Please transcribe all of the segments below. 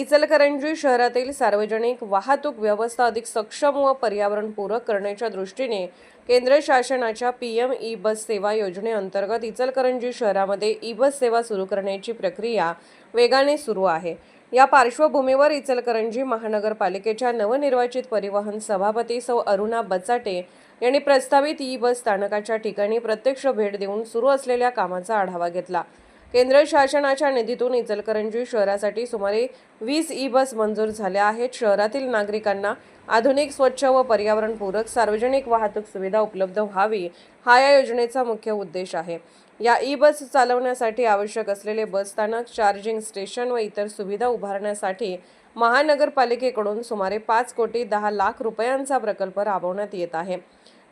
इचलकरंजी शहरातील सार्वजनिक वाहतूक व्यवस्था अधिक सक्षम व पर्यावरणपूरक करण्याच्या दृष्टीने केंद्र शासनाच्या पीएम ई बस सेवा योजनेअंतर्गत इचलकरंजी शहरामध्ये ई बस सेवा सुरू करण्याची प्रक्रिया वेगाने सुरू आहे। या पार्श्वभूमीवर इचलकरंजी महानगरपालिकेच्या नवनिर्वाचित परिवहन सभापती सौ अरुणा बचाटे यांनी प्रस्तावित ई बस स्थानकाच्या ठिकाणी प्रत्यक्ष भेट देऊन सुरू असलेल्या कामाचा आढावा घेतला। केंद्र शासनाच्या निधीतून इचलकरंजी शहरासाठी सुमारे 20 ई बस मंजूर झाल्या आहेत। शहरातील नागरिकांना आधुनिक, स्वच्छ व पर्यावरणपूरक सार्वजनिक वाहतूक सुविधा उपलब्ध व्हावी हा या योजनेचा मुख्य उद्देश आहे। या ई बस चालवण्यासाठी आवश्यक असलेले बस स्थानक, चार्जिंग स्टेशन व इतर सुविधा उभारण्यासाठी महानगरपालिकेकडून सुमारे 5,10,00,000 रुपयांचा प्रकल्प राबवण्यात येत आहे।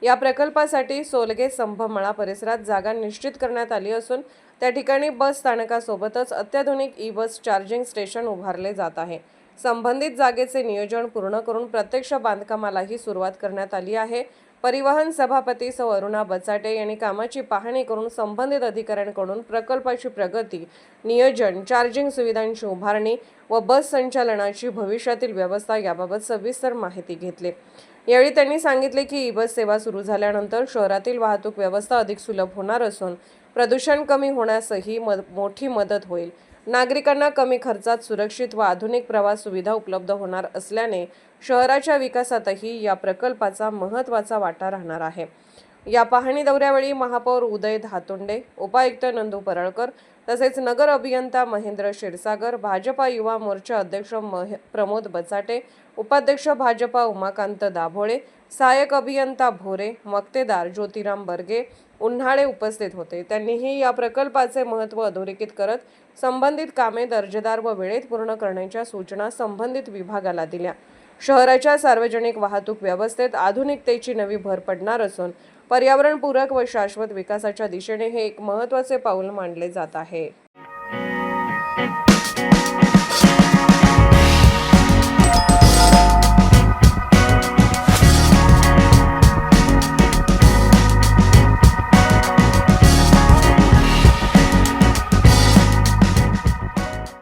या प्रकल्पासाठी सोलगे संभमळा परिसरात जागा निश्चित करण्यात आली असून त्या ठिकाणी बस स्थानकासोबतच अत्याधुनिक ई बस चार्जिंग स्टेशन उभारले जात आहे। संबंधित जागेचे नियोजन पूर्ण करून प्रत्यक्ष बांधकामालाही सुरुवात करण्यात आली आहे। परिवहन सभापती सौ अरुणा बचाटे यांनी कामाची पाहणी करून संबंधित अधिकाऱ्यांकडून प्रकल्पाची प्रगती, नियोजन, चार्जिंग सुविधांची उभारणी व बस संचालनाची भविष्यातील व्यवस्था याबाबत सविस्तर माहिती घेतली। यावेळी त्यांनी सांगितले की ई बस सेवा सुरू झाल्यानंतर शहरातील वाहतूक व्यवस्था अधिक सुलभ होणार असून प्रदूषण कमी होण्यासही मोठी मदत होईल। नागरिकांना कमी खर्चात सुरक्षित व आधुनिक प्रवास सुविधा उपलब्ध होणार असल्याने शहराच्या विकासातही या प्रकल्पाचा महत्त्वाचा वाटा राहणार आहे। या पाहणी दौऱ्यावेळी महापौर उदय धातोंडे, उपायुक्त नंदू परळकर तसेच नगर अभियंता महेंद्र क्षीरसागर, भाजपा युवा मोर्चा अध्यक्ष प्रमोद बचाटे, उपाध्यक्ष भाजपा उमाकांत दाभोळे, सहाय्यक अभियंता भोरे, मक्तेदार ज्योतिराम बर्गे, उन्हाळे उपस्थित होते। त्यांनीही या प्रकल्पाचे महत्त्व अधोरेखित करत संबंधित कामे दर्जेदार व वेळेत पूर्ण करण्याच्या सूचना संबंधित विभागाला दिल्या। शहराच्या सार्वजनिक वाहतूक व्यवस्थेत आधुनिकतेची नवी भर पडणार असून पर्यावरणपूरक व शाश्वत विकासाच्या दिशेने हे एक महत्त्वाचे पाऊल मानले जात आहे।